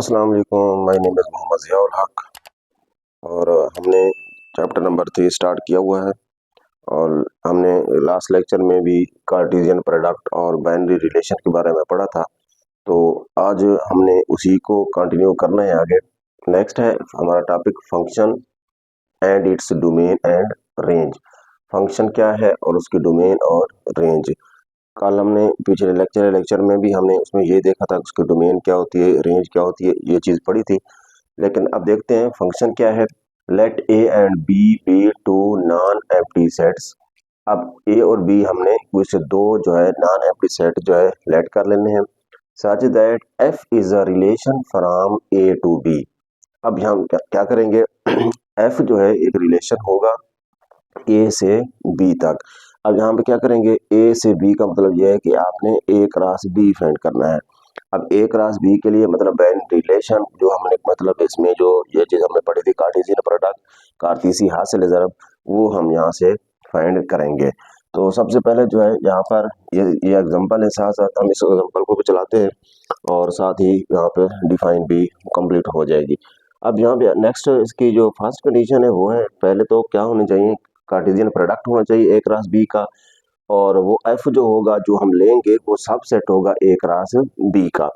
अस्सलाम वालेकुम, my name is Mohammad Ziaul Haq और हमने चैप्टर नंबर 3 स्टार्ट किया हुआ है। और हमने लास्ट लेक्चर में भी कार्टेशियन प्रोडक्ट और बाइनरी रिलेशन के बारे में पढ़ा था। तो आज हमने उसी को कंटिन्यू करना है आगे। नेक्स्ट है हमारा topic function and its domain and range. Function क्या है और उसकी डोमेन और रेंज। कल हमने पिछले लेक्चर में भी हमने उसमें ये देखा था उसकी डोमेन क्या होती है, रेंज क्या होती है, ये चीज़ पढ़ी थी। लेकिन अब देखते हैं फंक्शन क्या है। Let A and B two non empty sets. अब ए और बी हमने कुछ दो जो है नॉन एम्प्टी सेट जो है लेट कर लेने हैं, such that f is a relation from A to B. अब यहाँ हम क्या करेंगे एफ जो है एक रिलेशन होगा ए से बी तक। अब यहाँ पे क्या करेंगे, ए से बी का मतलब यह है कि आपने ए क्रॉस बी फाइंड करना है। अब ए क्रॉस बी के लिए मतलब बैन रिलेशन जो हमने मतलब इसमें जो ये चीज हमने पढ़ी थी कार्टेशियन प्रोडक्ट कार्तीसी हासिल ज़रब, वो हम यहाँ से फाइंड करेंगे। तो सबसे पहले जो है यहाँ पर ये एग्जांपल है, साथ साथ हम इस एग्जांपल को भी चलाते हैं और साथ ही यहाँ पे डिफाइन भी कंप्लीट हो जाएगी। अब यहाँ पे नेक्स्ट इसकी जो फर्स्ट कंडीशन है वो है, पहले तो क्या होनी चाहिए, कार्टेशियन प्रोडक्ट होना चाहिए ए क्रॉस बी का, और वो एफ जो होगा जो हम लेंगे वो सबसेट होगा ए क्रॉस बी का।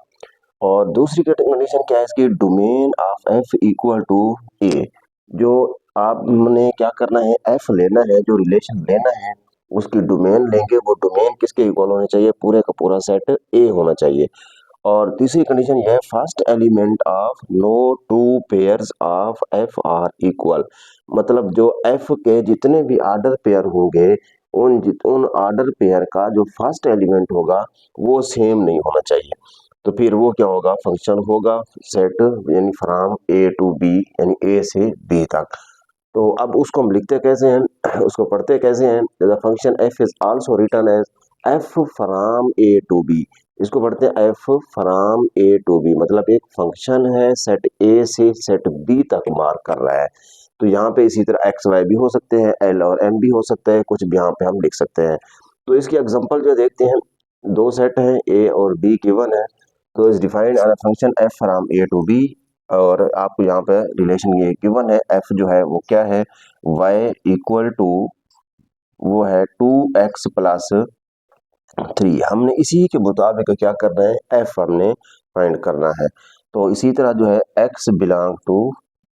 और दूसरी कंडीशन क्या है इसकी, domain of F equal to A. जो आपने क्या करना है, एफ लेना है, जो रिलेशन लेना है उसकी डोमेन लेंगे, वो डोमेन किसके इक्वल होना चाहिए, पूरे का पूरा सेट ए होना चाहिए। और तीसरी कंडीशन यह है, first element of no two pairs of f are equal. मतलब जो एफ के जितने भी ऑर्डर पेयर होंगे उन ऑर्डर पेयर का जो फर्स्ट एलिमेंट होगा वो सेम नहीं होना चाहिए। तो फिर वो क्या होगा, फंक्शन होगा सेट यानी फ्रॉम ए टू बी, यानी ए से बी तक। तो अब उसको हम लिखते कैसे हैं उसको पढ़ते कैसे हैं, the function f is also written as f from A to B. इसको पढ़ते हैं f from A to B, मतलब एक फंक्शन है सेट ए से सेट बी तक मार्क कर रहा है। तो यहाँ पे इसी तरह एक्स वाई भी हो सकते हैं, एल और एम भी हो सकते हैं, कुछ भी यहाँ पे हम लिख सकते हैं। तो इसकी एग्जांपल जो देखते हैं, दो सेट हैं ए और बी गिवन है। तो is defined as a function f from A to B, और आपको यहाँ पे रिलेशन ये गिवन है, एफ जो है वो क्या है, y इक्वल टू वो है 2x प्लस 3। हमने इसी के मुताबिक क्या करना है, एफ हमने फाइंड करना है। तो इसी तरह जो है x बिलोंग टू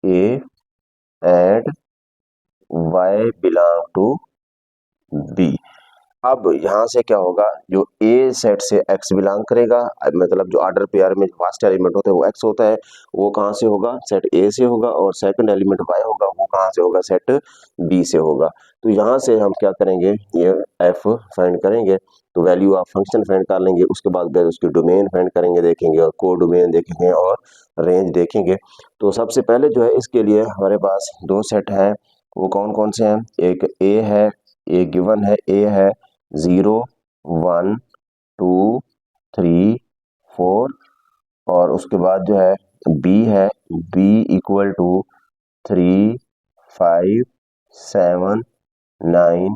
a एंड y बिलोंग टू b। अब यहाँ से क्या होगा, जो ए सेट से एक्स बिलोंग करेगा, मतलब जो ऑर्डर पेयर में फर्स्ट एलिमेंट होता है वो एक्स होता है, वो कहाँ से होगा, सेट ए से होगा, और सेकंड एलिमेंट वाई होगा, वो कहाँ से होगा, सेट बी से होगा। तो यहाँ से हम क्या करेंगे, ये एफ फाइंड करेंगे, तो वैल्यू ऑफ फंक्शन फाइंड कर लेंगे, उसके बाद फिर उसकी डोमेन फाइंड करेंगे, देखेंगे, और को डोमेन देखेंगे और रेंज देखेंगे। तो सबसे पहले जो है इसके लिए हमारे पास दो सेट है, वो कौन कौन से हैं, एक ए है, ए गिवन है, ए है 0 1 2 3 4, और उसके बाद जो है b है, b इक्वल टू 3 5 7 9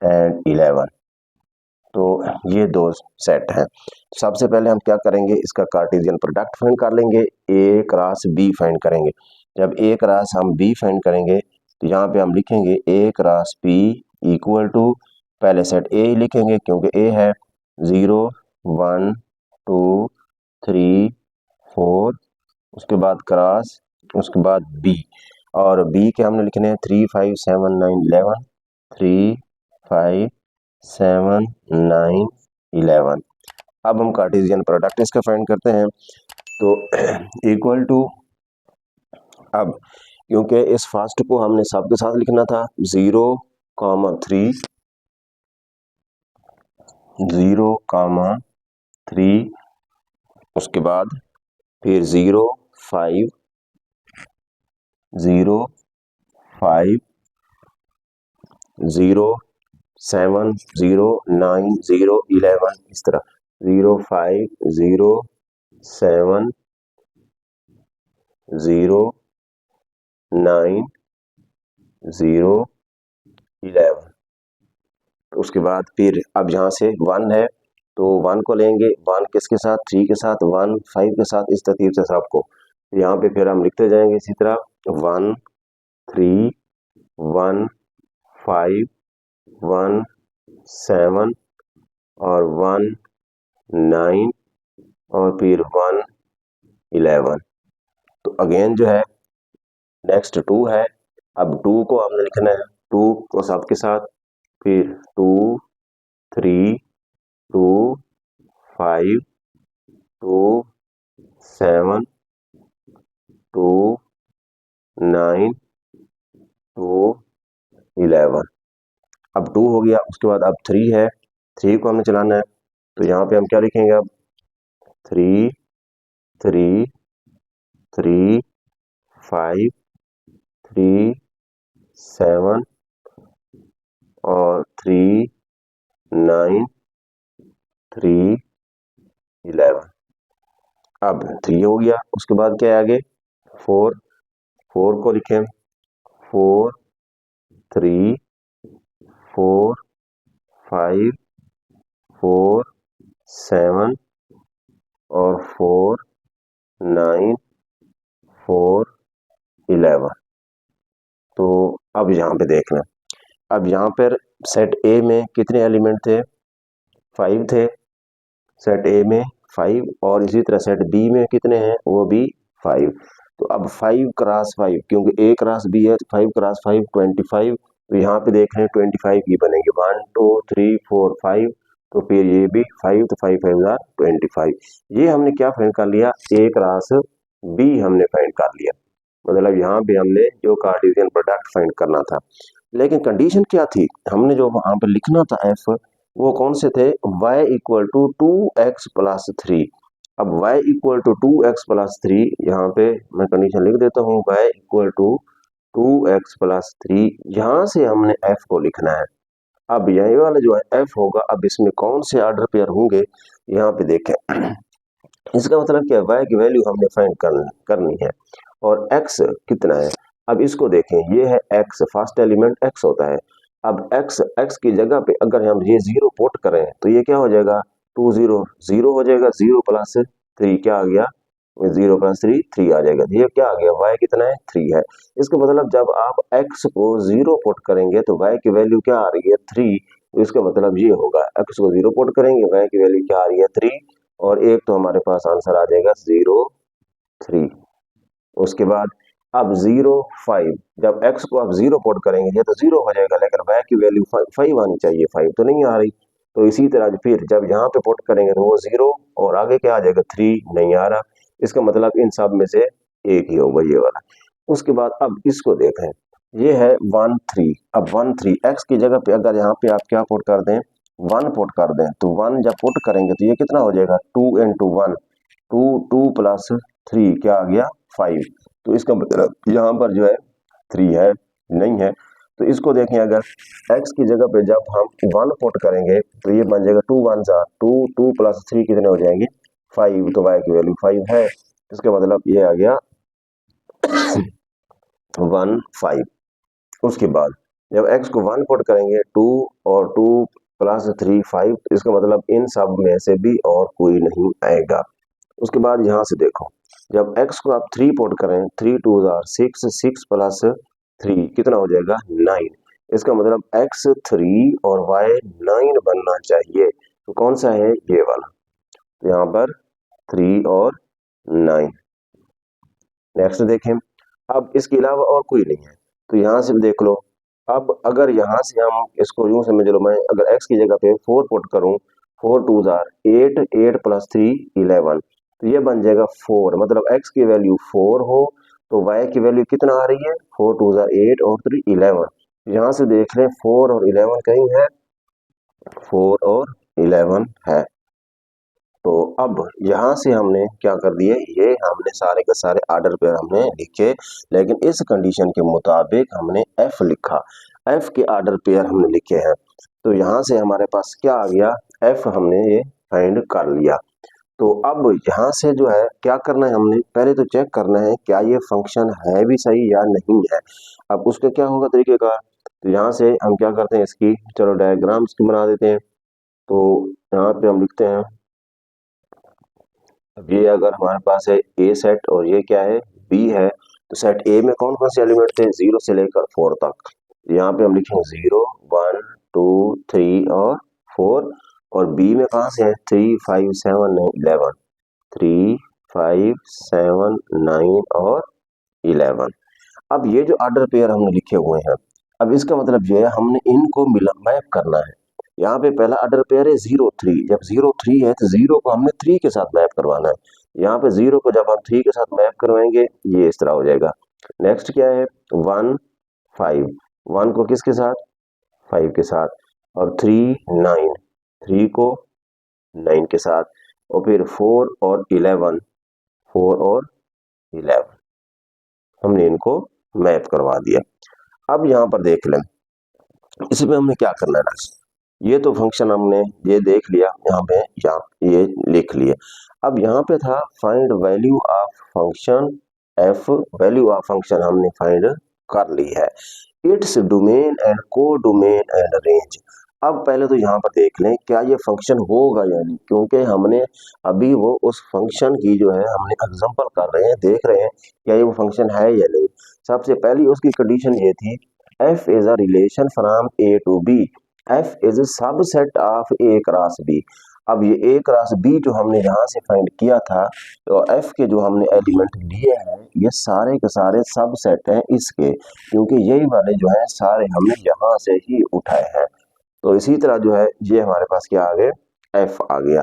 एंड 11। तो ये दो सेट हैं। सबसे पहले हम क्या करेंगे, इसका कार्टेशियन प्रोडक्ट फाइंड कर लेंगे, a क्रॉस b फाइंड करेंगे। जब a क्रॉस हम b फाइंड करेंगे तो यहाँ पे हम लिखेंगे a cross b equal to, पहले सेट a ही लिखेंगे क्योंकि a है 0 1 2 3 4, उसके बाद क्रॉस, उसके बाद b, और b के हमने लिखने हैं 3 5 7 9 11, 3 5 7 9 11। अब हम कार्टेशियन प्रोडक्ट इसका फाइंड करते हैं। तो इक्वल टू, अब क्योंकि इस फर्स्ट को हमने सबके साथ लिखना था, 0 3 0 3, उसके बाद फिर 0 5 0 5 0 7 0 9 0 11, इस तरह 0 5 0 7 0 9 0 11। उसके बाद फिर अब यहाँ से 1 है तो 1 को लेंगे, 1 किसके साथ, 3 के साथ, 1 5 के साथ, इस तरतीब से सबको यहाँ पे फिर हम लिखते जाएंगे इसी तरह 1 3 1 5 1 7 और 1 9 और फिर 1 11। तो अगेन जो है नेक्स्ट 2 है। अब 2 को हमने लिखना है 2 को सबके साथ, फिर 2 3 2 5 2 7 2 9 2 11। अब 2 हो गया, उसके बाद अब 3 है, 3 को हमें चलाना है। तो यहाँ पे हम क्या लिखेंगे अब 3 3 3 5 3 7 और 3 9 3 11। अब 3 हो गया, उसके बाद क्या है आगे 4 4 को लिखें 4 3 4 5 4 7 और 4 9 4 11। तो अब यहाँ पे देख लें, अब यहाँ पर सेट ए में कितने एलिमेंट थे, 5 थे सेट ए में 5, और इसी तरह सेट बी में कितने हैं, वो भी 5। तो अब 5 क्रॉस 5, क्योंकि ए क्रॉस बी है, 5 क्रॉस 5 25। तो यहाँ पे देख रहे हैं 25 की बनेगी, 1 2 3 4 5। तो फिर ये भी 5, तो 5 5 जार 25। ये हमने क्या फाइंड कर लिया, ए क्रॉस बी हमने फाइंड कर लिया। मतलब यहाँ पे हमने जो कार्टेशियन प्रोडक्ट फाइंड करना था, लेकिन कंडीशन क्या थी, हमने जो वहां पर लिखना था एफ, वो कौन से थे, y equal to 2x plus 3। अब y equal to 2x plus 3, यहाँ पे मैं कंडीशन लिख देता हूँ, y equal to 2x plus 3, यहाँ से हमने f को लिखना है। अब यही वाला जो है f होगा, अब इसमें कौन से ऑर्डर पेयर होंगे, यहाँ पे देखें इसका मतलब क्या है, y की वैल्यू हमने फाइंड करनी है, और x कितना है। अब इसको देखें, ये है x, फर्स्ट एलिमेंट x होता है। अब x की जगह पे अगर हम ये 0 पुट करें तो ये क्या हो जाएगा, 2 0 0 हो जाएगा, 0 प्लस 3 क्या आ गया, 0 प्लस 3 3 आ जाएगा। ये क्या आ गया, y कितना है, 3 है। इसका मतलब जब आप x को 0 पुट करेंगे तो y की वैल्यू क्या आ रही है, 3। तो इसका मतलब ये होगा, x को 0 पुट करेंगे, y की वैल्यू क्या आ रही है, 3, और एक तो हमारे पास आंसर आ जाएगा 0 3। उसके बाद अब 0 5, जब x को आप 0 पुट करेंगे ये तो 0 हो जाएगा, लेकिन y की वैल्यू 5 आनी चाहिए, 5 तो नहीं आ रही। तो इसी तरह फिर जब यहाँ पे पुट करेंगे तो वो 0, और आगे क्या आ जाएगा, 3 नहीं आ रहा। इसका मतलब इन सब में से एक ही होगा, ये वाला। उसके बाद अब इसको देखें, ये है 1 3। अब 1 3 x की जगह पे अगर यहाँ पे आप क्या पुट कर दें, 1 पुट कर दें, तो 1 जब पुट करेंगे तो ये कितना हो जाएगा, 2 इंटू 1, 2 2 प्लस 3 क्या आ गया, 5। तो इसका मतलब यहाँ पर जो है 3 है, नहीं है। तो इसको देखें, अगर x की जगह पे जब हम 1 पुट करेंगे तो ये बन जाएगा 2 1 जार 2, 2 प्लस 3 कितने हो जाएंगे, 5। तो y की वैल्यू 5 है, इसका मतलब ये आ गया 1 5। उसके बाद जब x को 1 पुट करेंगे 2 और 2 प्लस 3 5, इसका मतलब इन सब में से भी और कोई नहीं आएगा। उसके बाद यहाँ से देखो, जब x को आप 3 पुट करें, 3 2 जार 6, 6 प्लस 3 कितना हो जाएगा, 9। इसका मतलब x 3 और y 9 बनना चाहिए। तो कौन सा है, ये वाला। तो यहाँ पर 3 और 9। नेक्स्ट देखें, अब इसके अलावा और कोई नहीं है, तो यहाँ से देख लो। अब अगर यहाँ से हम इसको यूं समझ लो, मैं अगर x की जगह पे 4 पुट करूं, 4 2 जार 8, 8 प्लस 3 11। तो ये बन जाएगा 4, मतलब x की वैल्यू 4 हो तो y की वैल्यू कितना आ रही है, 4 2 जार 8 और 3 11। यहाँ से देख लें 4 और 11 कहीं है, 4 और 11 है। तो अब यहाँ से हमने क्या कर दिए, ये हमने सारे के सारे आर्डर पे हमने लिखे, लेकिन इस कंडीशन के मुताबिक हमने एफ लिखा, एफ के आर्डर पेयर हमने लिखे हैं। तो यहाँ से हमारे पास क्या आ गया, एफ हमने ये फाइंड कर लिया। तो अब यहाँ से जो है क्या करना है, हमने पहले तो चेक करना है क्या ये फंक्शन है भी सही या नहीं है। अब उसका क्या होगा तरीकेकार, तो यहाँ से हम क्या करते हैं, इसकी चलो डायग्राम्स की बना देते हैं। तो यहाँ पे हम लिखते हैं अब ये अगर हमारे पास है ए सेट और ये क्या है बी है, तो सेट ए में कौन कौन से एलिमेंट थे, 0 से लेकर 4 तक। यहाँ पे हम लिखेंगे 0 1 2 3 और 4, और बी में कहाँ से है 3 5 7 9 11, 3 5 7 9 और 11। अब ये जो ऑर्डर पेयर हमने लिखे हुए हैं, अब इसका मतलब ये है हमने इनको मिला मैप करना है। यहाँ पे पहला ऑर्डर पेयर है 0 3, जब 0 3 है तो 0 को हमने 3 के साथ मैप करवाना है। यहाँ पे 0 को जब हम 3 के साथ मैप करवाएंगे ये इस तरह हो जाएगा। नेक्स्ट क्या है 1 5, 1 को किसके साथ 5 के साथ, और 3 9, 3 को 9 के साथ, और फिर 4 और 11, 4 और 11 हमने इनको मैप करवा दिया। अब यहाँ पर देख लें इसमें हमने क्या करना है, ये तो फंक्शन हमने ये देख लिया, यहाँ ये लिख लिए। अब यहाँ पे था find value of function F, value of function हमने फाइंड कर ली है, इट्स डोमेन एंड को डोमेन एंड रेंज। अब पहले तो यहाँ पर देख लें क्या ये फंक्शन होगा या नहीं, क्योंकि हमने अभी वो उस फंक्शन की जो है हमने एग्जांपल कर रहे हैं, देख रहे हैं क्या ये वो फंक्शन है या नहीं। सबसे पहली उसकी कंडीशन ये थी f is a relation from a to b, f is a subset of a cross b। अब ये a क्रॉस b जो हमने यहाँ से फाइंड किया था, तो f के जो हमने एलिमेंट लिए हैं ये सारे के सारे सबसेट हैं इसके, क्योंकि यही वाले जो है सारे हमने यहाँ से ही उठाए हैं। तो इसी तरह जो है ये हमारे पास क्या आ गए f आ गया।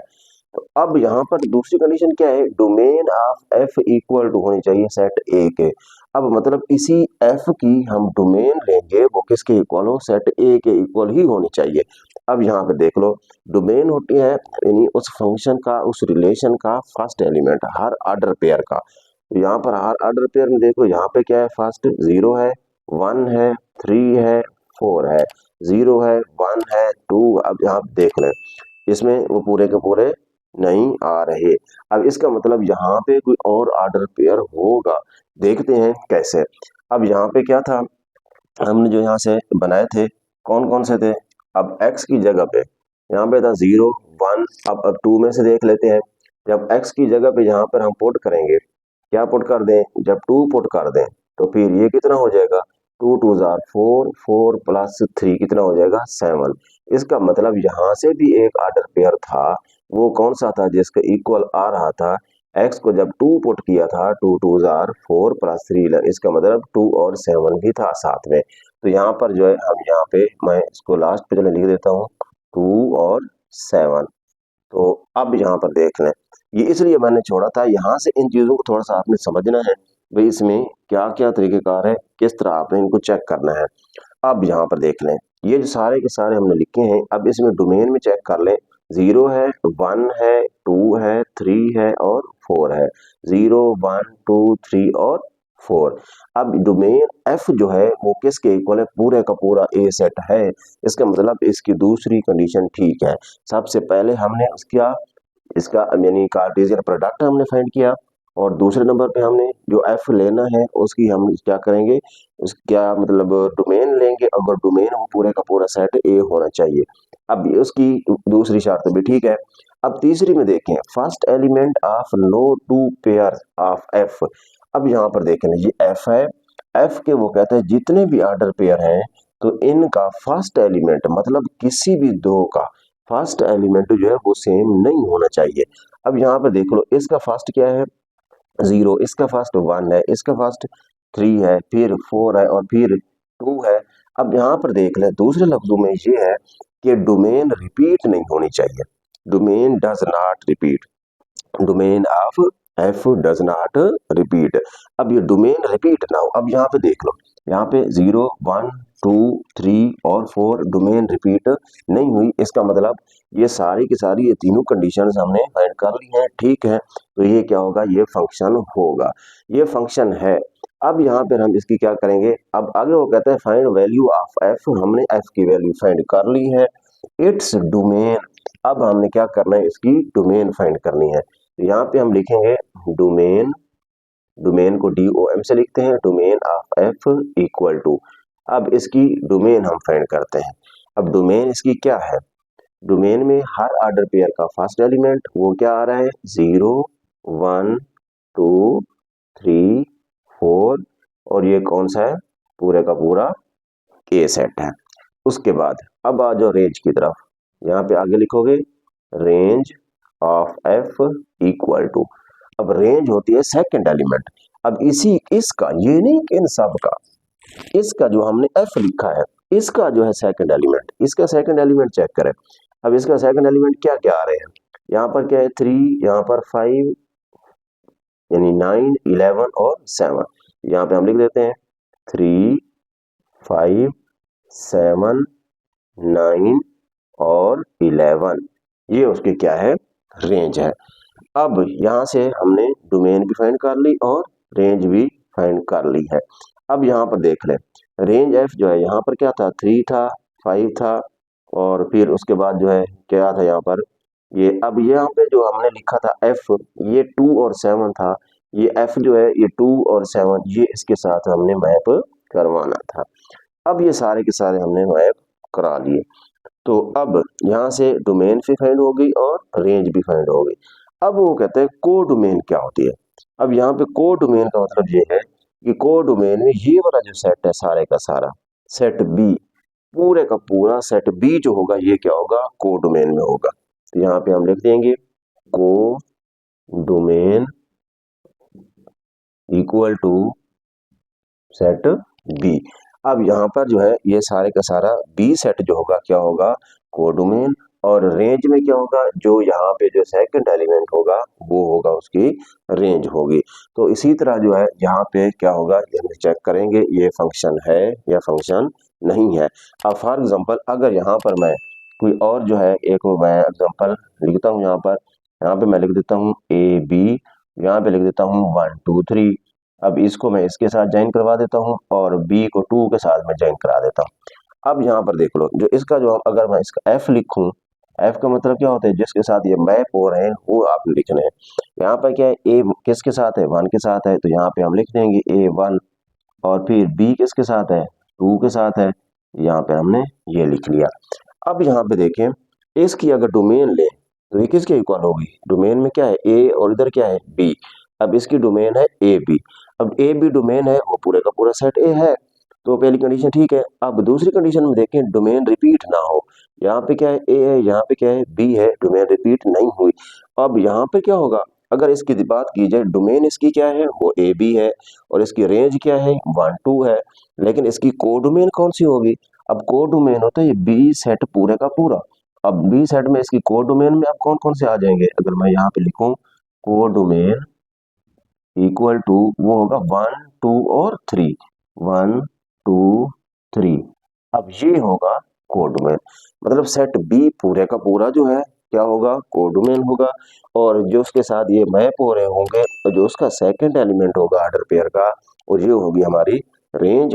तो अब यहाँ पर दूसरी कंडीशन क्या है, domain of F equal to होनी चाहिए सेट ए के। अब मतलब इसी एफ की हम डोमेन लेंगे वो किसके इक्वल हो, सेट ए के इक्वल ही होनी चाहिए। अब यहाँ पे देख लो डोमेन होती है यानी उस फंक्शन का उस रिलेशन का फर्स्ट एलिमेंट हर ऑर्डर पेयर का। तो यहाँ पर हर ऑर्डर पेयर में देखो यहाँ पे क्या है, फर्स्ट 0 है 1 है 3 है 4 है, 0 है 1 है 2। अब यहाँ देख लें इसमें वो पूरे के पूरे नहीं आ रहे। अब इसका मतलब यहाँ पे कोई और ऑर्डर पेयर होगा, देखते हैं कैसे। अब यहाँ पे क्या था हमने जो यहाँ से बनाए थे कौन कौन से थे, अब x की जगह पे यहाँ पे था 0 1, अब 2 में से देख लेते हैं। जब x की जगह पे यहाँ पर हम पुट करेंगे, क्या पुट कर दें, जब 2 पुट कर दें तो फिर ये कितना हो जाएगा 2 2 जार 4, 4 प्लस 3 कितना हो जाएगा 7। इसका मतलब यहाँ से भी एक ऑर्डर पेयर था, वो कौन सा था जिसका इक्वल आ रहा था, x को जब 2 पुट किया था 2 2 जार 4 प्लस 3, इसका मतलब 2 और 7 भी था साथ में। तो यहाँ पर जो है हम यहाँ पे मैं इसको लास्ट पे चले लिख देता हूँ 2 और 7। तो अब यहाँ पर देख लें ये इसलिए मैंने छोड़ा था, यहाँ से इन चीज़ों को थोड़ा सा आपने समझना है भाई इसमें क्या क्या तरीकेकार है, किस तरह आपने इनको चेक करना है। अब यहाँ पर देख लें ये जो सारे के सारे हमने लिखे हैं, अब इसमें डोमेन में चेक कर लें, 0 है 1 है 2 है 3 है और 4 है, 0 1 2 3 और 4। अब डोमेन f जो है वो किसके इक्वल है, पूरे का पूरा ए सेट है। इसका मतलब इसकी दूसरी कंडीशन ठीक है। सबसे पहले हमने इसका यानी कार्टेशियन प्रोडक्ट हमने फाइंड किया, और दूसरे नंबर पे हमने जो एफ लेना है उसकी हम क्या करेंगे, उस क्या मतलब डोमेन लेंगे, अगर डोमेन वो पूरे का पूरा सेट ए होना चाहिए। अब उसकी दूसरी शर्त भी ठीक है। अब तीसरी में देखें first element of no two pair of f. अब यहाँ पर देखें ये एफ है, एफ के वो कहते हैं जितने भी ऑर्डर पेयर हैं तो इनका फर्स्ट एलिमेंट मतलब किसी भी दो का फर्स्ट एलिमेंट जो है वो सेम नहीं होना चाहिए। अब यहाँ पे देख लो इसका फर्स्ट क्या है 0, इसका फर्स्ट 1 है, इसका फर्स्ट 3 है, फिर 4 है और फिर 2 है। अब यहाँ पर देख लें दूसरे लफ्जों में ये है कि डोमेन रिपीट नहीं होनी चाहिए, domain does not repeat, domain of F does not repeat. अब ये डोमेन रिपीट ना हो, अब यहाँ पे देख लो यहाँ पे 0 1 2 3 और 4 डोमेन रिपीट नहीं हुई, इसका मतलब ये सारी की सारी ये तीनों कंडीशंस हमने फाइंड कर ली हैं, ठीक है। तो ये क्या होगा, ये फंक्शन होगा, ये फंक्शन है। अब यहाँ पर हम इसकी क्या करेंगे, अब आगे वो कहता है फाइंड वैल्यू ऑफ एफ, हमने एफ की वैल्यू फाइंड कर ली है, इट्स डोमेन। अब हमने क्या करना है, इसकी डोमेन फाइंड करनी है। तो यहाँ पे हम लिखेंगे डोमेन, डोमेन को DOM से लिखते हैं, domain of F equal to, अब इसकी डोमेन हम फाइंड करते हैं। अब डोमेन इसकी क्या है, डोमेन में हर ऑर्डर पेयर का फर्स्ट एलिमेंट वो क्या आ रहा है 0 1 2 3 4 और ये कौन सा है, पूरे का पूरा ए सेट है। उसके बाद अब आ जाओ रेंज की तरफ, यहाँ पे आगे लिखोगे range of F equal to, अब रेंज होती है सेकंड एलिमेंट। अब इसका ये नहीं कि इन सब का, इसका जो हमने एफ लिखा है इसका जो है सेकंड एलिमेंट, इसका सेकंड एलिमेंट चेक करें। अब इसका सेकंड एलिमेंट क्या क्या आ रहे हैं, यहाँ पर क्या है 3, यहाँ पर 5 यानी 9 11 और 7। यहाँ पे हम लिख देते हैं 3 5 7 9 और 11, ये उसके क्या है, रेंज है। अब यहाँ से हमने डोमेन भी फाइंड कर ली और रेंज भी फाइंड कर ली है। अब यहाँ पर देख लें रेंज एफ जो है, यहाँ पर क्या था 3 था 5 था और फिर उसके बाद जो है क्या था यहाँ पर ये, अब यहाँ पे जो हमने लिखा था एफ, ये 2 और 7 था, ये एफ जो है ये 2 और 7 ये इसके साथ हमने मैप करवाना था। अब ये सारे के सारे हमने मैप करा लिए, तो अब यहाँ से डोमेन भी फाइंड हो गई और रेंज भी फाइंड हो गई। अब वो कहते हैं को डोमेन क्या होती है। अब यहाँ पे को डोमेन का मतलब ये है कि को डोमेन में ये वाला जो सेट है सारे का सारा सेट बी, पूरे का पूरा सेट बी जो होगा ये क्या होगा, को डोमेन में होगा। तो यहाँ पे हम लिख देंगे को domain equal to set B. अब यहाँ पर जो है ये सारे का सारा बी सेट जो होगा क्या होगा, कोडोमेन, और रेंज में क्या होगा, जो यहाँ पे जो सेकंड एलिमेंट होगा वो होगा उसकी रेंज होगी। तो इसी तरह जो है यहाँ पे क्या होगा ये हम चेक करेंगे ये फंक्शन है या फंक्शन नहीं है। अब फॉर एग्जांपल अगर यहाँ पर मैं कोई और जो है एक मैं एग्जांपल लिखता हूँ, यहाँ पे मैं लिख देता हूँ ए बी, यहाँ पे लिख देता हूँ 1 2 3। अब इसको मैं इसके साथ ज्वाइन करवा देता हूँ और बी को 2 के साथ मैं ज्वाइन करा देता हूँ। अब यहाँ पर देख लो जो इसका जो अगर मैं इसका एफ लिखूं, एफ का मतलब क्या होता है, जिसके साथ ये मैप हो रहे हैं वो आपने लिखने हैं। यहाँ पर क्या है ए किसके साथ है, 1 के साथ है, तो यहाँ पे हम लिख देंगे A1, और फिर बी किसके साथ है, 2 के साथ है, यहाँ पे हमने ये लिख लिया। अब यहाँ पे देखें इसकी अगर डोमेन ले तो ये किसके इक्वल होगी, डोमेन में क्या है ए और इधर क्या है बी। अब इसकी डोमेन है ए बी, अब ए बी डोमेन है वो पूरे का पूरा सेट ए है, तो पहली कंडीशन ठीक है। अब दूसरी कंडीशन में देखें डोमेन रिपीट ना हो, यहाँ पे क्या है ए है, यहाँ पे क्या है बी है, डोमेन रिपीट नहीं हुई। अब यहाँ पे क्या होगा, अगर इसकी बात की जाए डोमेन इसकी क्या है वो ए बी है और इसकी रेंज क्या है 1 2 है, लेकिन इसकी कोडोमेन कौन सी होगी, अब कोडोमेन होता है ये बी सेट पूरे का पूरा। अब बी सेट में इसकी कोडोमेन में अब कौन कौन से आ जाएंगे, अगर मैं यहाँ पे लिखूं कोडोमेन इक्वल टू वो होगा 1 2 और 3, 1 2 3। अब ये होगा कोडोमेन, मतलब सेट बी पूरे का पूरा जो है क्या होगा, कोडोमेन होगा, और जो उसके साथ ये मैप हो रहे होंगे तो जो उसका सेकंड एलिमेंट होगा ऑर्डर पेयर का, और ये होगी हमारी रेंज।